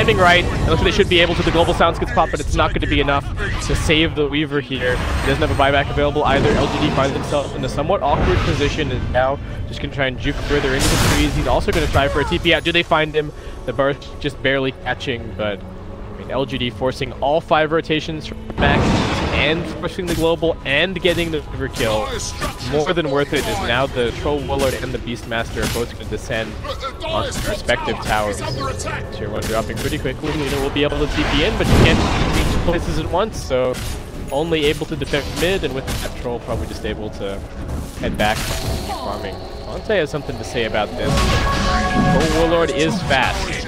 timing right. It looks like they should be able to. The global sounds gets popped, but it's not going to be enough to save the Weaver here. He doesn't have a buyback available either. LGD finds himself in a somewhat awkward position and now just going to try and juke further into the trees. He's also going to try for a TP out. Do they find him? The burst just barely catching, but I mean, LGD forcing all 5 rotations from Max and forcing the global and getting the Weaver kill. More than worth it is now the Troll Warlord and the Beastmaster are both going to descend on their respective towers. Tier 1 dropping pretty quickly. Lina will be able to TP in, but she can't reach places at once, so only able to defend mid, and with that Troll probably just able to head back and keep farming. Fonte has something to say about this. Troll Warlord is fast.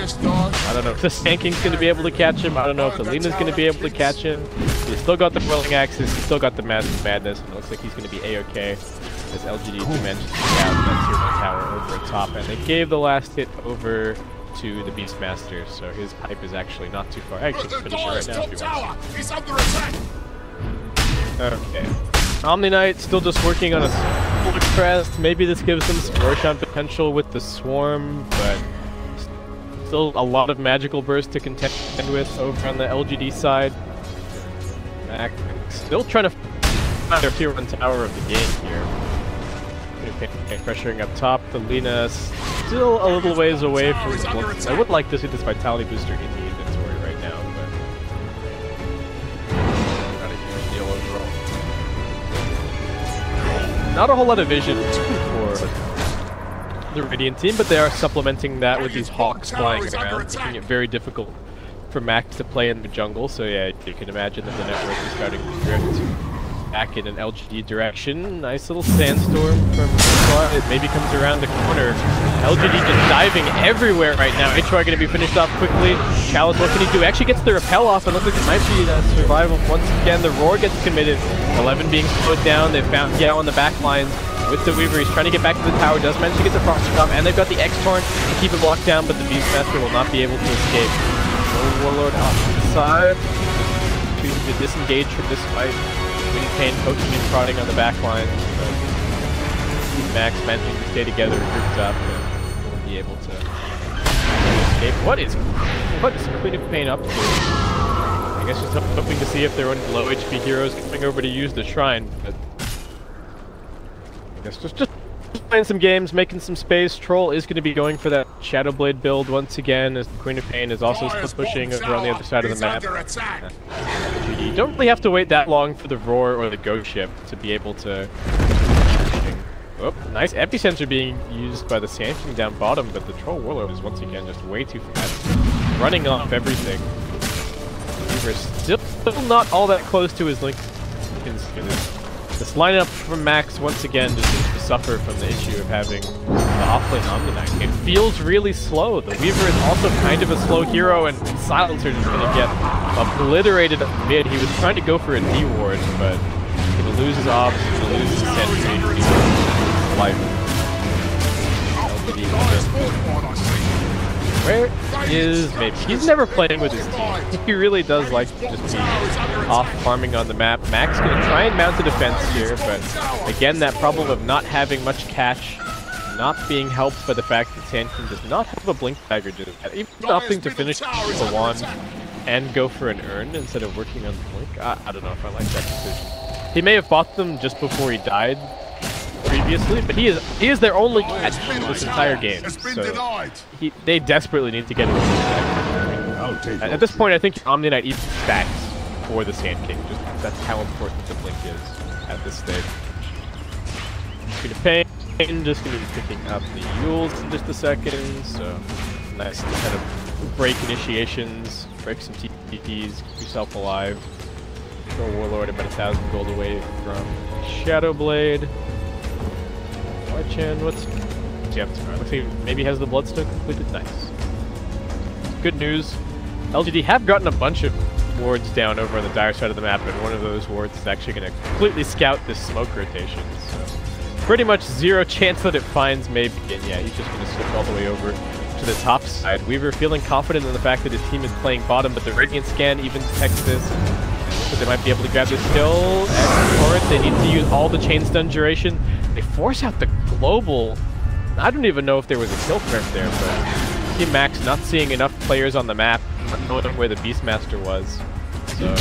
I don't know if the Sand King's going to be able to catch him. I don't know if the Lina's going to be able to catch him. He's still got the Whirling Axis. He's still got the Massive Madness. And it looks like he's going to be A-okay as LGD manages to get out that Tier 1 tower over at top. And they gave the last hit over to the Beastmaster, so his pipe is actually not too far. Actually, can finish it right now if he wants. Okay. Omni Knight still just working on a Solar Crest. Maybe this gives them some Roshan potential with the Swarm, but still a lot of magical burst to contend with over on the LGD side. Mac still trying to find their Tier 1 tower of the game here. Pressuring up top. The Lina still a little ways away from the blitz. I would like to see this Vitality Booster in the inventory right now, but not a huge deal overall. Not a whole lot of vision for the Radiant team, but they are supplementing that with these Hawks flying around, making it very difficult for Max to play in the jungle. So yeah, you can imagine that the network is starting to drift back in an LGD direction. Nice little sandstorm from Squad. It maybe comes around the corner. LGD just diving everywhere right now. HY going to be finished off quickly. Chalice, what can he do? Actually gets the repel off, and looks like it might be survival once again. The Roar gets committed. 11 being slowed down. They've found Yao on the back lines with the Weaver. He's trying to get back to the tower. Does manage to get the Frost off, and they've got the X-Torn to keep it locked down, but the Beastmaster will not be able to escape. Warlord off to the side. Choosing to disengage from this fight. Pain poking and prodding on the back line. Max managing to stay together, grouped up, and will be able to escape. What is Queen of Pain up to? I guess just hoping to see if there are any low HP heroes coming over to use the shrine, but I guess just playing some games, making some space. Troll is going to be going for that Shadowblade build once again, as the Queen of Pain is also still pushing over on the other side of the map. You don't really have to wait that long for the Roar or the Ghost Ship to be able to... Oh, nice Epicenter being used by the Sand King down bottom, but the Troll Warlord is once again just way too fast, running off everything. We're still not all that close to his Link. This lineup from Max once again just seems to suffer from the issue of having the offlane Omni Knight. It feels really slow. The Weaver is also kind of a slow hero, and Silencer is going to get obliterated mid. He was trying to go for a D-ward, but he's going to lose his obs, he's going to lose his sentry, he's going to lose his life. Where is maybe? He's never playing with his team. He really does like to just be off farming on the map. Max gonna try and mount a defense here, but again, that problem of not having much catch, not being helped by the fact that Sand King does not have a blink dagger, even opting to finish the wand and go for an urn instead of working on the blink. I don't know if I like that decision. He may have bought them just before he died previously, but he is their only catch this entire game, so they desperately need to get him back. At this point, I think Omni Knight even stacks for the Sand King. Just that's how important the blink is at this stage. Queen of Pain just going to be picking up the Yules in just a second, so nice to kind of break initiations, break some TPs, keep yourself alive. Troll Warlord about 1,000 gold away from Shadowblade. Chan, what's he up to? Looks like he maybe has the Bloodstone completed. Nice. Good news. LGD have gotten a bunch of wards down over on the dire side of the map, and one of those wards is actually going to completely scout this smoke rotation. So pretty much zero chance that it finds maybe. And yeah, he's just going to switch all the way over to the top side. Weaver feeling confident in the fact that his team is playing bottom, but the Radiant Scan even detects this. So they might be able to grab this kill. And for it, they need to use all the chain stun duration. They force out the global. I don't even know if there was a kill threat there, but Team Max not seeing enough players on the map, not knowing where the Beastmaster was. So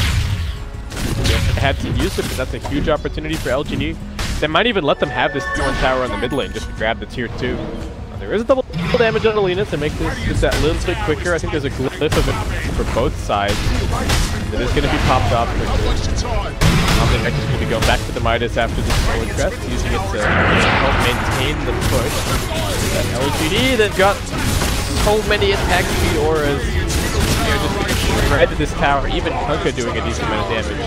they had to use it, but that's a huge opportunity for LGD. They might even let them have this tier 1 tower on the mid lane just to grab the tier 2. There is a double damage on Alina to make this just that little bit quicker. I think there's a glyph of it for both sides. It is going to be popped off for sure. Omniac is going to be going back to the Midas after the Solar Crest, using it to help maintain the push. That LGD, they've got so many attack speed auras. They're just going to shred this tower. Even Kunkka doing a decent amount of damage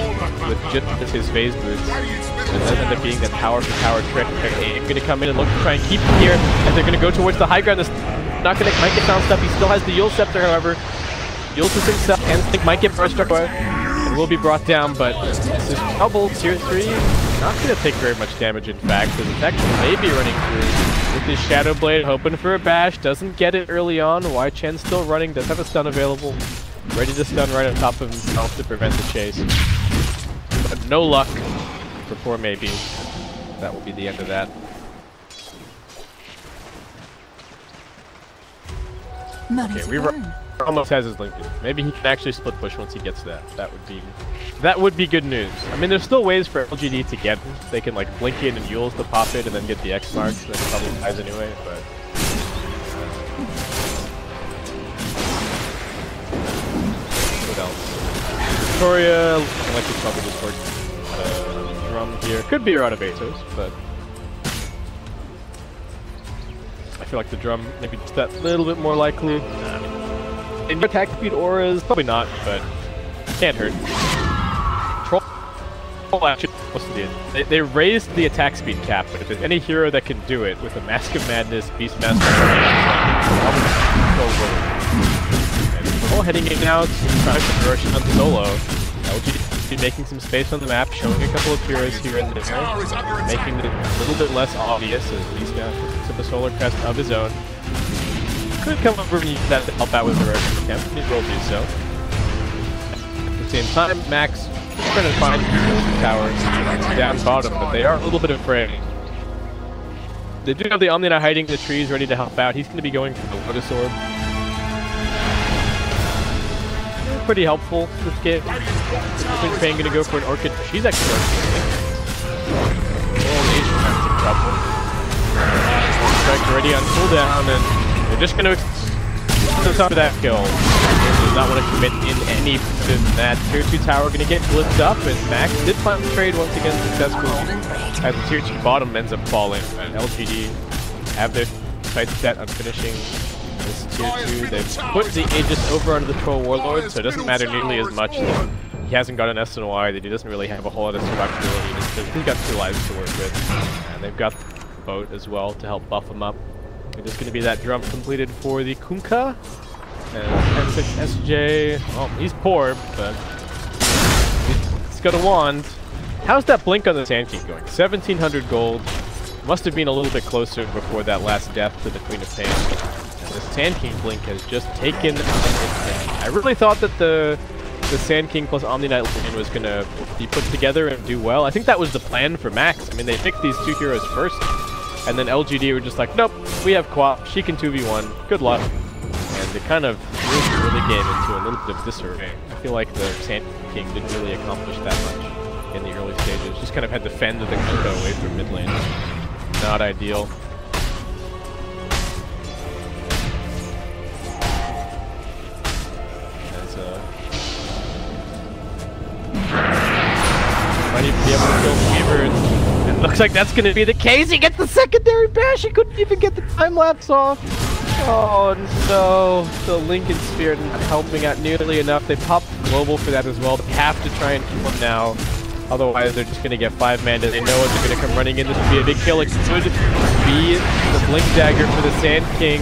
with just his phase boots. And that ends up being the tower for tower trick. They're going to come in and look to try and keep him here, and they're going to go towards the high ground. This not going to might get found stuff. He still has the Yule Scepter, however. Yule is himself and Stink might get burst away and will be brought down, but this is trouble. Tier 3 not going to take very much damage, in fact, because it's actually maybe running through with his Shadow Blade, hoping for a bash. Doesn't get it early on. Wai Chen's still running, does have a stun available. Ready to stun right on top of himself to prevent the chase. But no luck for poor Maybe. That will be the end of that. Okay, we almost has his Lincoln. Maybe he can actually split push once he gets that. That would be good news. I mean, there's still ways for LGD to get him. They can like blink in and Yules to pop it and then get the X marks. That probably dies anyway, but what else? Victoria, like he's probably just working drum here. Could be around a Bezos, but I feel like the drum maybe just that little bit more likely. In attack speed auras, probably not, but can't hurt. Troll actually they raised the attack speed cap, but if there's any hero that can do it with a Mask of Madness, Beastmaster, Troll heading in now to try to rush on solo. LGD making some space on the map, showing a couple of heroes here and there, making it a little bit less obvious as Beastmaster took a Solar Crest of his own. Could come over and use that to help out with the Russian attempt, and he will do so. At the same time, Max is trying to find the towers down bottom, but they are a little bit afraid. They do have the Omni Knight hiding in the trees, ready to help out. He's going to be going for the Lotus Orb. Pretty helpful this game. I think Fang going to go for an Orchid. She's actually Strike ready on cooldown, and they're just going to top of that kill. Does not want to commit in any to that. Tier 2 tower going to get blitzed up, and Max did find the trade once again successfully. As the tier 2 bottom ends up falling, and LGD have their sights set on finishing this tier 2. They've put the Aegis over onto the Troll Warlord, so it doesn't matter nearly as much. He hasn't got an SNY, that he doesn't really have a whole lot of survivability. He's got 2 lives to work with, and they've got the boat as well to help buff him up. It is going to be that drum completed for the Kunkka. And M6 SJ, well, he's poor, but he's got a wand. How's that blink on the Sand King going? 1700 gold. Must have been a little bit closer before that last death to the Queen of Pain. And the Sand King blink has just taken. I really thought that the Sand King plus Omni Knight lane was going to be put together and do well. I think that was the plan for Max. I mean, they picked these 2 heroes first. And then LGD were just like, nope, we have Quap, she can 2v1, good luck. And it kind of threw the game into a little bit of disarray. I feel like the Sand King didn't really accomplish that much in the early stages. Just kind of had to fend the Kunkka away from mid lane. Not ideal. As, might even be able to kill Weaver. And looks like that's going to be the case. He gets the secondary bash. He couldn't even get the time lapse off. Oh no, the Lincoln Spirit not helping out nearly enough. They popped global for that as well. They have to try and kill him now. Otherwise, they're just going to get 5 mana. They know they're going to come running in. This would be a big kill. It could be the Blink Dagger for the Sand King.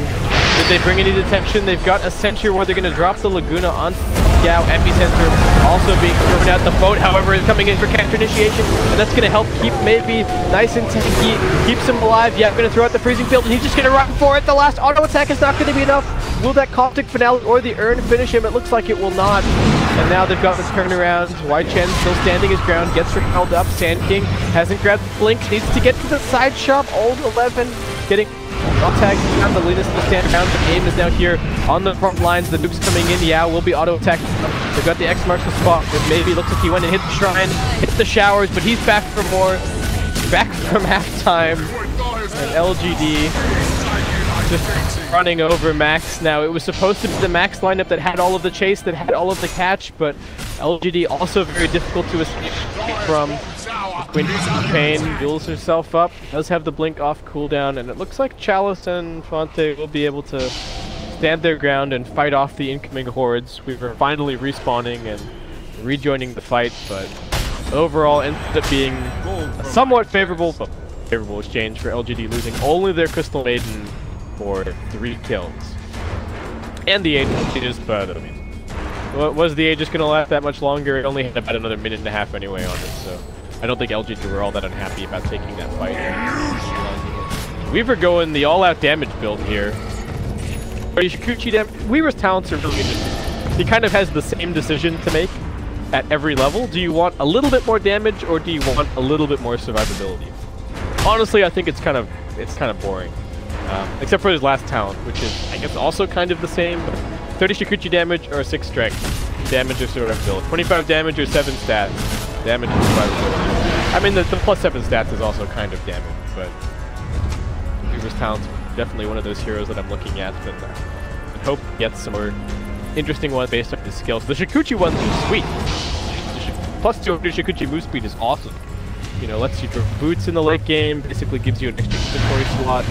Did they bring any detection? They've got a Sentry where they're going to drop the Laguna on Yao. Epicenter also being thrown out the boat, however, is coming in for counter initiation. And that's going to help keep maybe nice and tanky. Keeps him alive. Yeah, going to throw out the Freezing Field, and he's just going to run for it. The last auto attack is not going to be enough. Will that Caustic Finale or the Urn finish him? It looks like it will not. And now they've got the turnaround. Wai Chen still standing his ground, gets held up. Sand King hasn't grabbed the Blink, needs to get to the side shop. Old 11 getting Not tagging down, the Linus to stand down. The game is now here on the front lines. The nukes coming in. Yeah, will be auto-attacked. They've got the X marks the spot. It maybe looks like he went and hit the shrine, hit the showers, but he's back for more. Back from halftime. And LGD just running over Max. Now, it was supposed to be the Max lineup that had all of the chase, that had all of the catch, but LGD also very difficult to escape from. Queen Pain builds herself up, does have the blink off cooldown, and it looks like Chalice and Fonte will be able to stand their ground and fight off the incoming hordes. We were finally respawning and rejoining the fight, but overall ended up being a somewhat favorable exchange for LGD, losing only their Crystal Maiden for 3 kills. And the Aegis, but I mean, was the Aegis gonna last that much longer? It only had about another minute and a half anyway on it, so I don't think LGD were all that unhappy about taking that fight. Weaver going the all-out damage build here. Weaver's talents are really interesting. He kind of has the same decision to make at every level. Do you want a little bit more damage, or do you want a little bit more survivability? Honestly, I think it's kind of boring. Except for his last talent, which is, I guess, also kind of the same. 30 Shikuchi damage or 6 strength. Damage or survivability. 25 damage or 7 stats. Damage and survivability. I mean, the plus 7 stats is also kind of damage, but Weaver's talent's definitely one of those heroes that I'm looking at and hope gets some more interesting ones based on his skills. The Shikuchi ones are sweet. Plus 200 Shikuchi move speed is awesome. You know, lets you throw boots in the late game, basically gives you an extra inventory slot.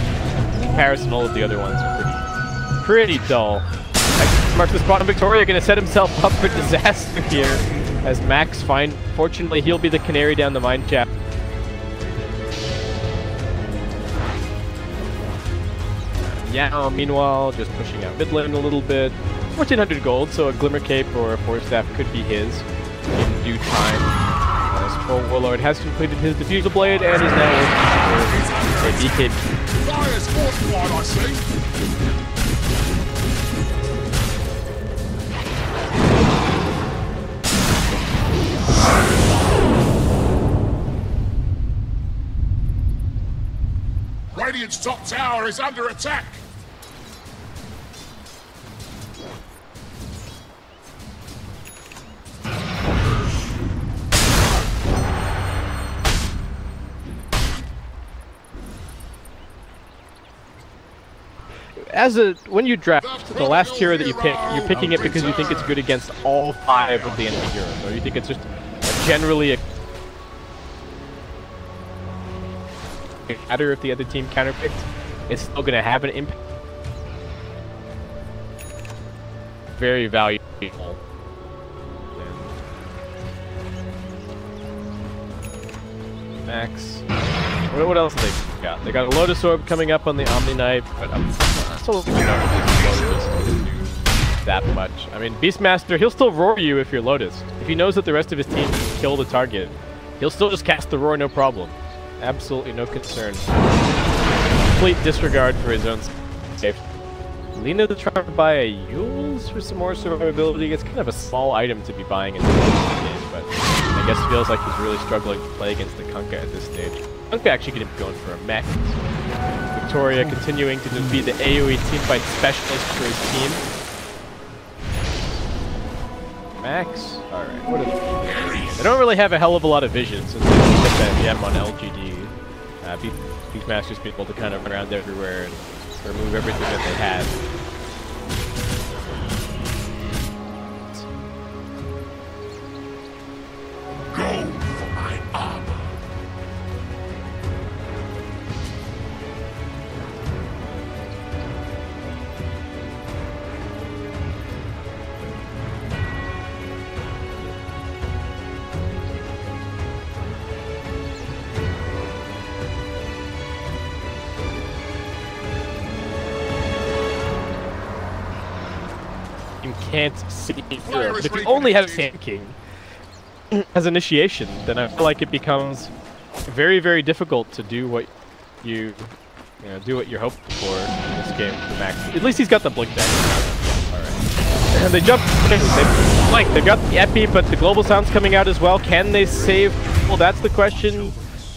In comparison, all of the other ones are pretty dull. Marks the spot on Victoria, gonna set himself up for disaster here. As Max fortunately he'll be the canary down the mine shaft. Yeah, meanwhile, just pushing out mid lane a little bit. 1400 gold, so a Glimmer Cape or a Force Staff could be his in due time. As Troll Warlord has completed his Diffusal Blade and is now working for a BKB. Radiant's top tower is under attack! When you draft, the last hero that you pick, you're picking it because you think it's good against all 5 of the enemy heroes, or you think it's just generally a matter if the other team counterpicked, it's still going to have an impact. Very valuable. Max. What else have they got? They got a Lotus Orb coming up on the Omni Knight, but I'm still looking that much. I mean, Beastmaster, he'll still roar you if you're Lotus. If he knows that the rest of his team can kill the target, he'll still just cast the roar, no problem. Absolutely no concern. Complete disregard for his own safety. Lina to try to buy a Yules for some more survivability. It's kind of a small item to be buying in this game, but I guess feels like he's really struggling to play against the Kunkka at this stage. Kunkka actually getting going for a mech. Victoria continuing to be the AoE teamfight specialist for his team. Max? Alright, what are they? They don't really have a hell of a lot of vision since they put that EM on LGD. Beastmaster's been able to kind of run around everywhere and remove everything that they had. Go for my armor. Can't see through. But if you only have Sand King as initiation, then I feel like it becomes very, very difficult to do what you're hoping for in this game for Max. At least he's got the blink deck. Alright. And they jump. They've got the Epi, but the global sound's coming out as well. Can they save? Well, that's the question.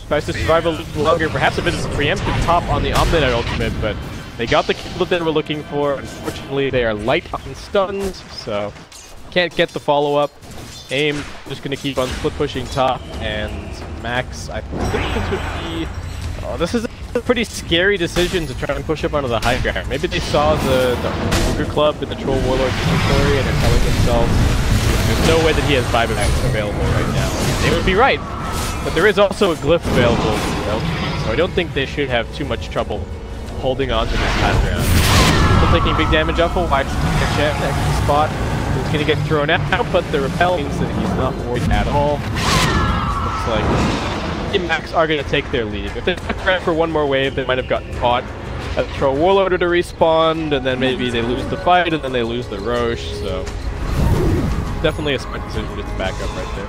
Tries to survive a little longer. Perhaps a bit of a preemptive top on the Omni Knight ultimate, but They got the kill that they were looking for. Unfortunately, they are light on stuns, so can't get the follow-up. AIM just going to keep on split pushing top, and Max, I think this would be... Oh, this is a pretty scary decision to try and push up onto the high ground. Maybe they saw the Ogre Club in the Troll Warlord inventory, and they're telling themselves there's no way that he has buybacks available right now. They would be right, but there is also a glyph available to LGD, so I don't think they should have too much trouble holding on to this high ground. Still taking big damage off of Wax next spot. He's going to get thrown out, but the repel means that he's not worried at all. Looks like Max are going to take their lead. If they stuck around for one more wave, they might have gotten caught at the Troll Warlord to respawn, and then maybe they lose the fight, and then they lose the Roche, so definitely a smart decision just to back up right there.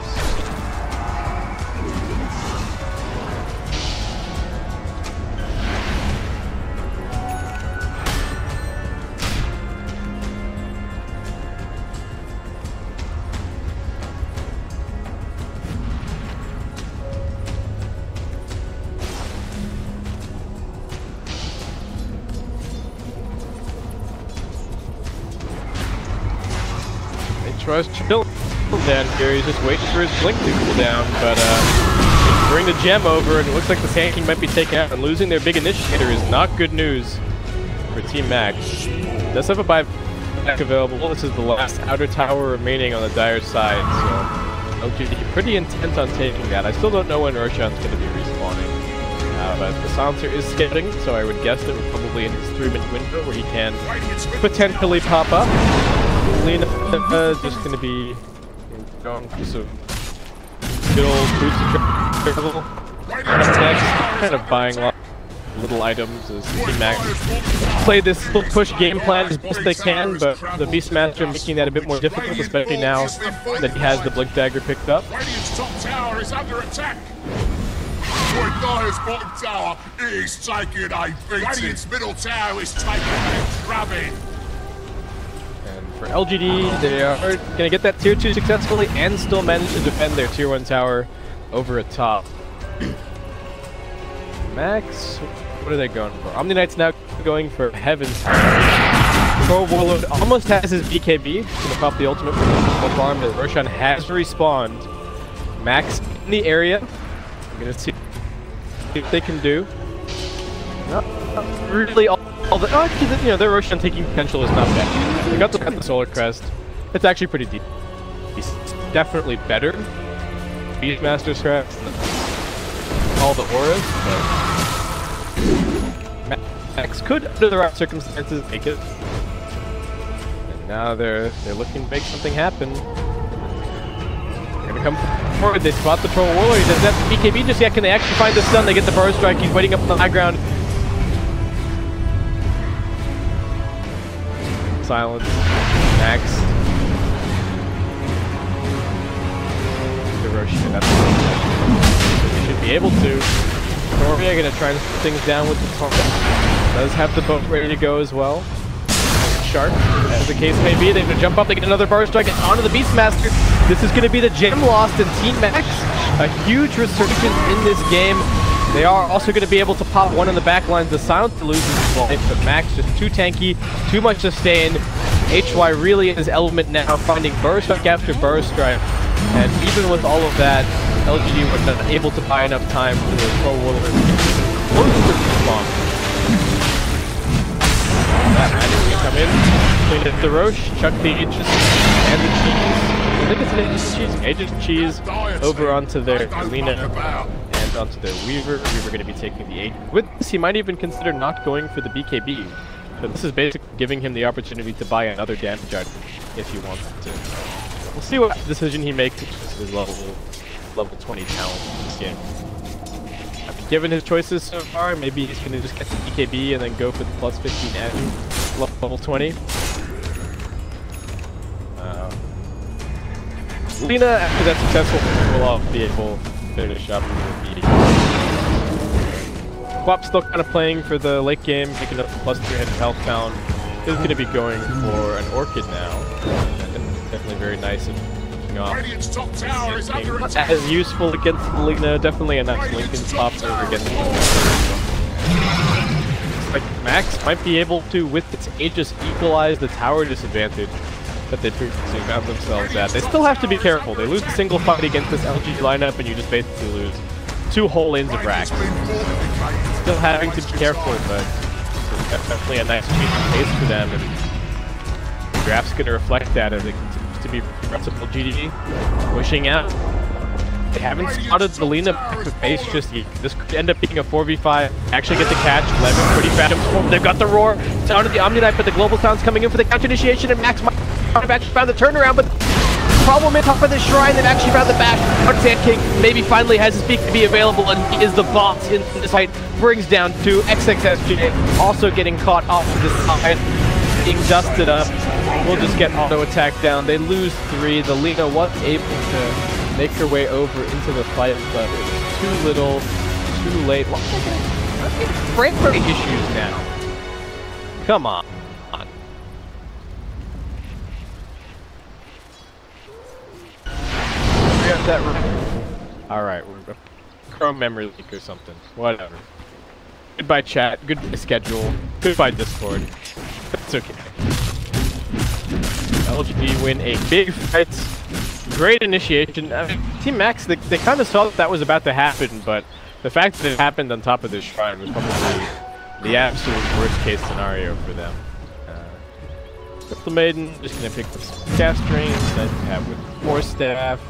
Tries to chill down here. He's just waiting for his blink to cool down, but bring the gem over, and it looks like the Sand King might be taken out, and losing their big initiator is not good news for Team Max. Does have a buyback available. This is the last outer tower remaining on the Dire side, so LGD pretty intent on taking that. I still don't know when Roshan's going to be respawning, but the silencer is skipping, so I would guess that we're probably in his 3-minute window where he can potentially pop up. Lina just going to be going for some good old boots of travel. Next, kind of buying a lot of little items as Team Max play this little push game plan as best they can, but the Beastmaster making that a bit more difficult, especially now that he has the Blink Dagger picked up. Radiant's top tower is under attack. When Dire's bottom tower is taking a beating. Radiant's middle tower is taking a drubbing. For LGD, they are going to get that tier 2 successfully and still manage to defend their tier 1 tower over at top. Max, what are they going for? Omni Knight's now going for Heaven's Tower. Troll Warlord almost has his BKB. He's going to pop the ultimate for the farm, but Roshan has respawned. Max in the area. I'm going to see what they can do. Not really all the, you know, their Roshan taking potential is not bad. They got the Solar Crest. It's actually pretty deep. It's definitely better. Beastmaster's Crest than all the auras, but Max could, under the right circumstances, make it. And now they're looking to make something happen. They're gonna come forward. They spot the Troll Warlord. He doesn't have the BKB just yet. Can they actually find the stun? They get the burst strike. He's waiting up on the high ground. Silence. Max. The Roche. They should be able to. Noria gonna try and put things down with the Tonka. Does have the boat ready to go as well. Shark, as the case may be, they're gonna jump up, they get another burst strike, and onto the Beastmaster. This is gonna be the gem lost in Team Max. A huge resurgence in this game. They are also going to be able to pop one in the back lines. The Silence loses his life, but Max just too tanky, too much sustain. HY really in his element now, finding burst strike after burst strike. And even with all of that, LGD was not able to buy enough time for the Troll Warlord to close the respawn. That managed to come in, clean up the Roche, chuck the Aegis and the cheese. I think it's an Aegis cheese over onto their Lina. Onto their Weaver. Weaver going to be taking the 8. With this, he might even consider not going for the BKB. But this is basically giving him the opportunity to buy another damage item if he wants to. We'll see what decision he makes with his level 20 talent in this game. Given his choices so far, maybe he's going to just get the BKB and then go for the plus 15 at level 20. Lina, after that successful, will all be able finish up with the Quap's still kind of playing for the late game, picking up the plus 300 health down. He's going to be going for an Orchid now. Definitely very nice at picking off. Not as useful against Lina, definitely a nice Lincoln pop over against Lina. Like Max might be able to, with its Aegis, equalize the tower disadvantage that they previously found themselves at. They still have to be careful. They lose a single fight against this LG lineup, and you just basically lose 2 whole lanes of racks. Still having to be careful, but it's definitely a nice change of pace for them, and the graph's going to reflect that as it continues to be progressive LGD pushing out. They haven't spotted the Lina back to base just yet. This could end up being a 4v5. Actually get the catch. Levin pretty fast. They've got the roar. Sound of the Omni Knight, but the global sound's coming in for the catch initiation, and Max might have actually found the turnaround, but the problem is top of the shrine, they've actually found the bash. Sand King maybe finally has his peak to be available, and he is the boss in this fight. Brings down to XXSJ, also getting caught off to the side, being dusted up. We'll just get auto attack down. They lose 3. The Lina was able to make her way over into the fight, but it was too little, too late. Frame rate issues now. Come on. We have that right. Alright, we're going Chrome memory leak or something. Whatever. Goodbye chat, goodbye schedule, goodbye Discord. It's okay. LGD win a big fight. Great initiation. I mean, Team Max, they kind of saw that was about to happen, but the fact that it happened on top of this shrine was probably the absolute worst case scenario for them. Crystal Maiden just gonna pick the cast range that you have with Force Staff.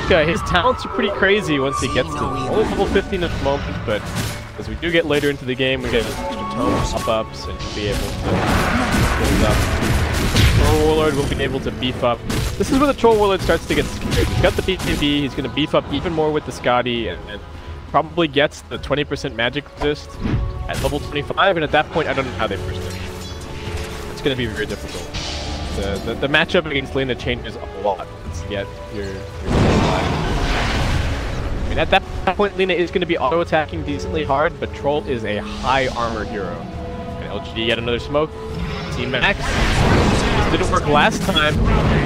Okay, his talents are pretty crazy once he gets to only level 15 at the moment, but as we do get later into the game, we get extra tone pop-ups and be able to build up. Troll Warlord will be able to beef up. This is where the Troll Warlord starts to get scared. He's got the BKB, he's going to beef up even more with the Scotty, and probably gets the 20% magic resist at level 25, and at that point, I don't know how they first did. It's going to be very difficult. The matchup against Lina changes a lot to get your I mean, at that point, Lina is going to be auto-attacking decently hard, but Troll is a high armor hero. And LGD yet another smoke. Team Max. This didn't work last time.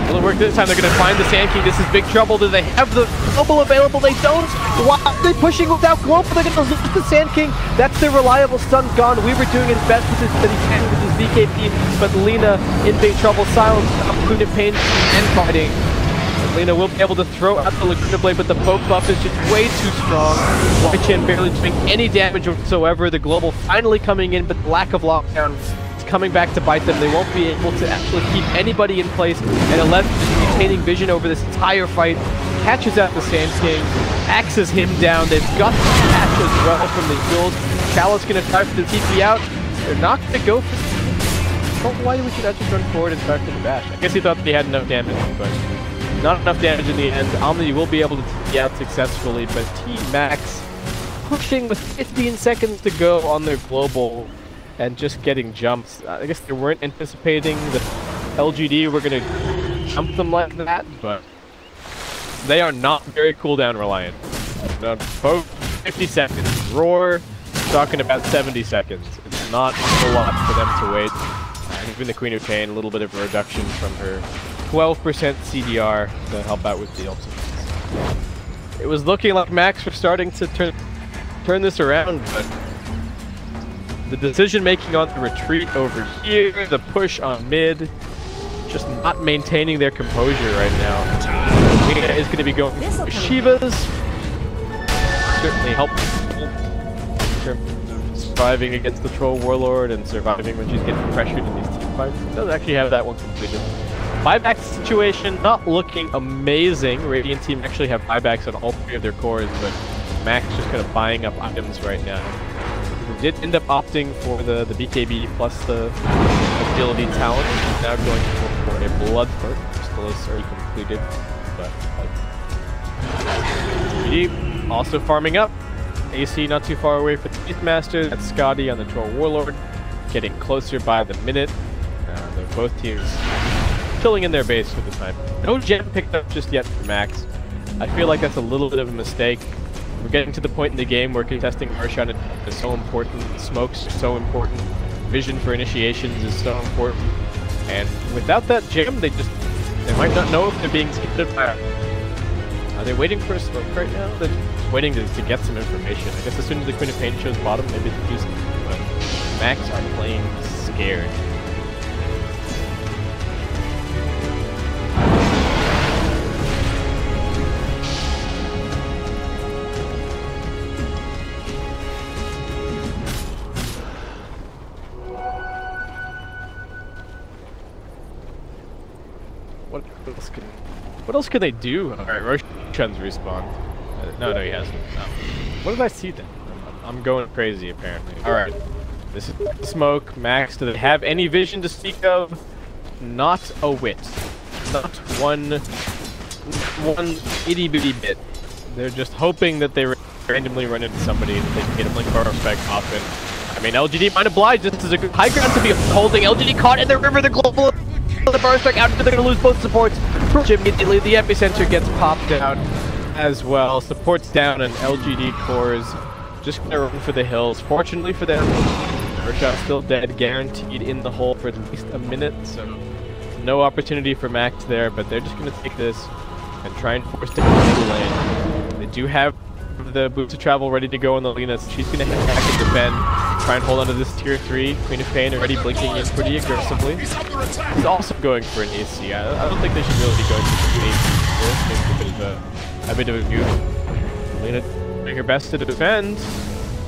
Will it work this time? They're going to find the Sand King. This is big trouble. Do they have the global available? They don't. Why are they pushing without global? They're going to lose the Sand King. That's their reliable stun gone. Weaver doing his best with his that he can with his BKB, but Lina in big trouble. Silence, Laguna Pain, and fighting. Lina will be able to throw out the Laguna Blade, but the poke buff is just way too strong. White barely doing any damage whatsoever. The global finally coming in, but the lack of lockdown is coming back to bite them. They won't be able to actually keep anybody in place, and 11 is retaining vision over this entire fight. Catches out the Sand King, axes him down. They've got the catch as well from the heals. Chalice gonna try for the TP out. They're not gonna go for why we should actually run forward and try for the bash. I guess he thought they had enough damage, but not enough damage in the end. Omni will be able to TP out successfully, but Team Max pushing with 15 seconds to go on their global and just getting jumps. I guess they weren't anticipating the LGD were going to jump them like that, but they are not very cooldown reliant. Both 50 seconds. Roar, talking about 70 seconds. It's not a lot for them to wait. Even the Queen of Pain, a little bit of a reduction from her 12% CDR to help out with the ultimates. It was looking like Max was starting to turn this around, but the decision making on the retreat over here, the push on mid, just not maintaining their composure right now. Lina is going to be going for Shivas. Certainly helpful in terms of surviving against the Troll Warlord and surviving when she's getting pressured in these team fights. It does actually have that one completed. Buyback situation, not looking amazing. Radiant team actually have buybacks on all 3 of their cores, but Max just kind of buying up items right now. We did end up opting for the BKB plus the agility talent, which is now going for a blood perk. Still is already completed, but TBD also farming up. AC not too far away for the Beastmaster. That's Scotty on the Troll Warlord, getting closer by the minute. They're both teams chilling in their base for the time. No gem picked up just yet for Max. I feel like that's a little bit of a mistake. We're getting to the point in the game where contesting Marshon is so important, smokes are so important, vision for initiations is so important, and without that gem, they might not know if they're being skipped by. Are they waiting for a smoke right now? They're just waiting to get some information. I guess as soon as the Queen of Pain shows bottom, maybe they do something, but Max are playing scared. What else can they do? Alright, Roshan's respawned. No, he hasn't. No. What did I see then? I'm going crazy apparently. Alright. This is smoke. Max, do they have any vision to speak of? Not a whit. Not one itty bitty bit. They're just hoping that they randomly run into somebody that they can get a blink bar spec often. I mean, LGD might oblige. This is a good high ground to be holding. LGD caught in the river, the global. The bar strike out, they're going to lose both supports. Immediately, the epicenter gets popped out as well. Supports down, and LGD cores just going to run for the hills. Fortunately for them, Urshot's still dead, guaranteed in the hole for at least a minute, so no opportunity for Max there, but they're just going to take this and try and force the middle lane. They do have the boots of travel ready to go on the Lina, so she's going to head back and defend. Try and hold on to this tier 3. Queen of Pain already blinking in pretty aggressively. He's also going for an AC. I don't think they should really be going for an AC here. Maybe a bit of a goof. Lina doing her best to defend.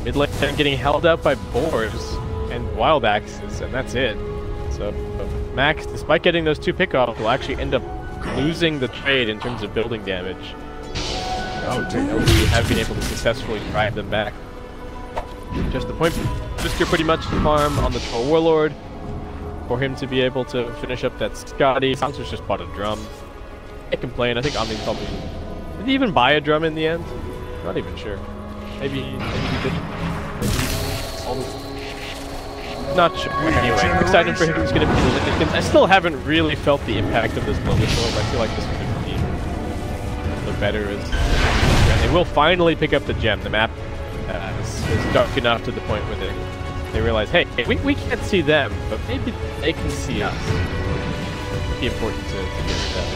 Mid lane getting held out by boars and wild axes, and that's it. So Max, despite getting those 2 pickoffs, will actually end up losing the trade in terms of building damage. Oh, LGD have been able to successfully drive them back. Just the point booster pretty much farm on the Troll Warlord for him to be able to finish up that Scotty. Sansa's just bought a drum. Can't complain. I think Omni probably... Did he even buy a drum in the end? Not even sure. Maybe he did. Not sure. Anyway, excited for who's going to be the Lickens. I still haven't really felt the impact of this global storm. I feel like this could be the better and they will finally pick up the gem. The map is dark enough to the point where they realize, hey, we can't see them, but maybe they can see us. It'd be important to get that.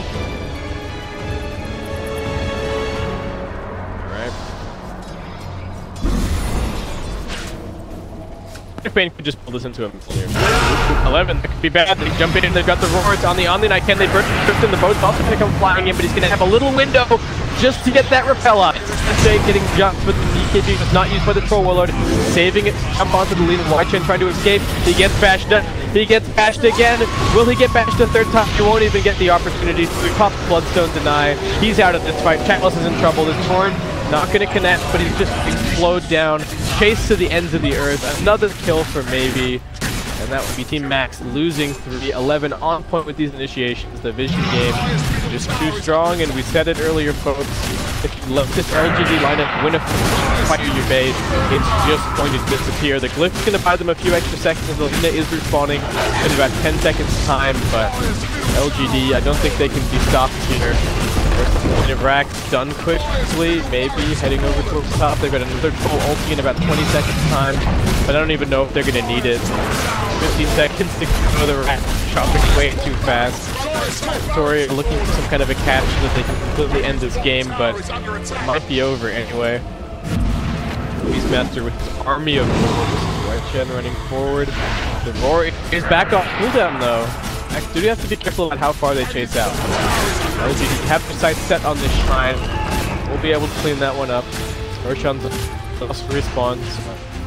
Pain could just pull this into a here. 11, that could be bad. They jump in, they've got the roars on the Omni-Knight. Can they burst in? The boat's also going to come flying in, but he's going to have a little window just to get that rappel up. It's getting jumped, but the EKG is not used by the Troll Warlord. Saving it, jump onto the Lina White-Chain, trying to escape. He gets bashed up. He gets bashed again. Will he get bashed a third time? He won't even get the opportunity. So he pops Bloodstone Deny. He's out of this fight. Chalice is in trouble. This Torn not going to connect, but he's just being slowed down. Chased to the ends of the earth. Another kill for Maybe. And that would be Team Max losing 3-11 on point with these initiations. The vision game is just too strong, and we said it earlier, folks. If you let this LGD lineup win a fight in your base, it's just going to disappear. The Glyph is going to buy them a few extra seconds. The Lina is respawning in about 10 seconds time, but LGD, I don't think they can be stopped here. Rack done quickly, Maybe heading over towards the top. They've got another full ulti in about 20 seconds time, but I don't even know if they're going to need it. 15 seconds to go the Rack, chopping way too fast. Tori looking for some kind of a catch so that they can completely end this game, but it might be over anyway. Beastmaster with his army of roars. White-Chain running forward. The roar is back off cooldown though. Next, do have to be careful about how far they chase out. LGD have their sights set on this shrine. We'll be able to clean that one up. Urshan's also respawns.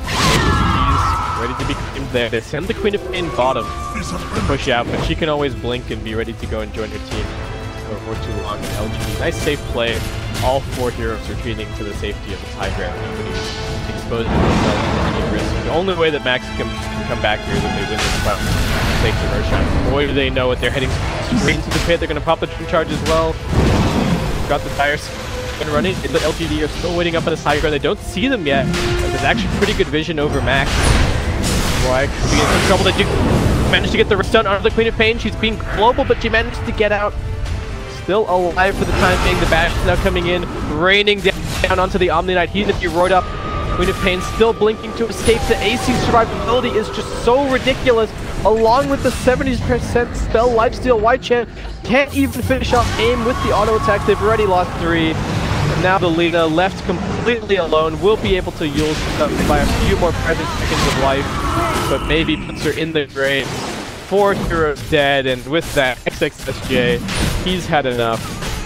He's ready to be claimed there. They send the Queen of Pain bottom to push out, but she can always blink and be ready to go and join her team before too long. And LGD, nice safe play. All 4 heroes retreating to the safety of the high ground. Nobody's exposing themselves to any risk. The only way that Max can come back here is if they win this fight. Take the Roshan. Boy, do they know it. They're heading straight into the pit. They're going to pop the Dream Charge as well. Got the tires running. The LGD are still waiting up at this high ground. They don't see them yet. There's actually pretty good vision over Max. Boy, could be in some trouble. They do manage to get the stun on the Queen of Pain. She's being global, but she managed to get out. Still alive for the time being. The bash is now coming in, raining down onto the Omni-Knight. He's going to be roared up. Queen of Pain still blinking to escape. The AC survivability is just so ridiculous. Along with the 70% spell lifesteal, White-Chain can't even finish off aim with the auto attack. They've already lost 3. And now the Lina, left completely alone, will be able to use by a few more precious seconds of life. but maybe puts her in the grave. 4 heroes dead, and with that, XXSJ, he's had enough.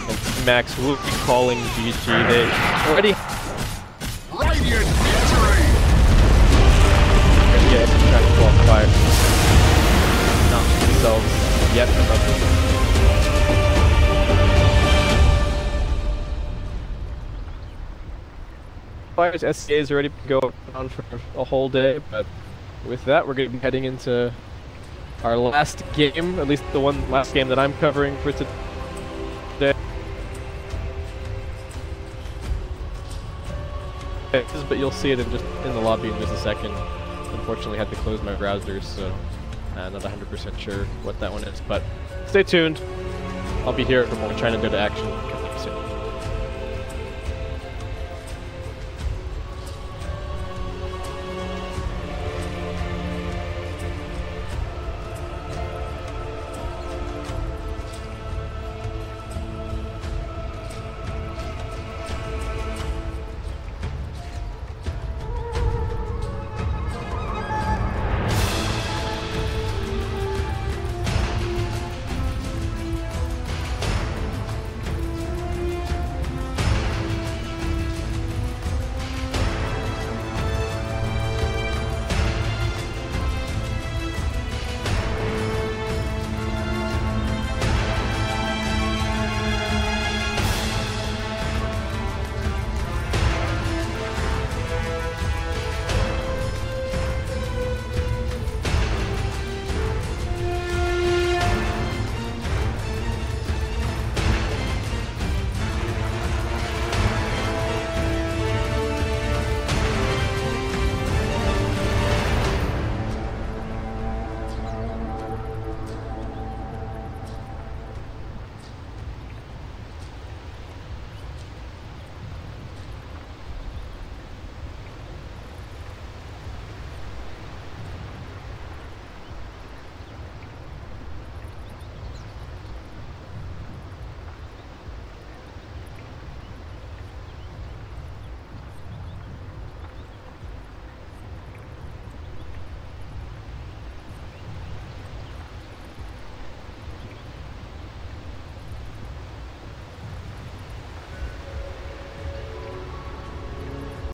And Max will be calling GG. They already Radiant victory! yeah, trying to qualify. Not themselves yet above them. SCA is already going on for a whole day, but with that, we're going to be heading into our last game, at least the last game that I'm covering for today. But you'll see it in the lobby in just a second. Unfortunately, I had to close my browsers, so I'm not 100% sure what that one is. But stay tuned. I'll be here for more China Go to action.